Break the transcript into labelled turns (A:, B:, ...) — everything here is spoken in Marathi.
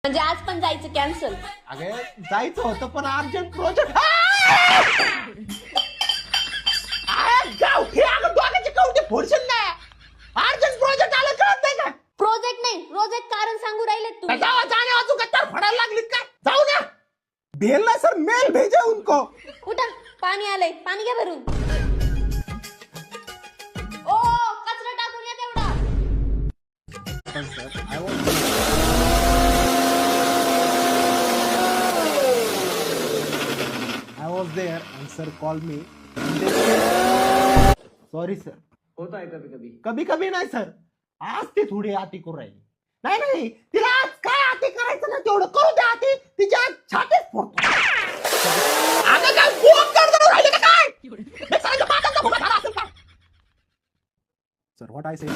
A: म्हणजे आज पण जायचं कॅन्सल.
B: अगे जायचं होतं पण अर्जंट प्रोजेक्ट. अर्जंट प्रोजेक्ट आलं कळत नाही का?
A: प्रोजेक्ट नाही प्रोजेक्ट कारण सांगू राहिले तुम्ही.
B: जाने वाचू का तर फडायला लागलीत काय? जाऊ ना भेलना सर मेल भेजा उनको.
A: उठा पाणी आलंय पाणी घ्या भरून. ओ कचरा टाकून या तेवढा.
B: I was there and sir called me. Sorry sir.
C: होता है कभी कभी.
B: कभी कभी नाही सर. आज ती थोडी आती करू राहिली. नाही तिला आज काय आती करायचं ना तेवढं करू द्या. आती तिच्या छातीत फोडतो. अगं काय फोन करतो राहिले का काय? Sir what I say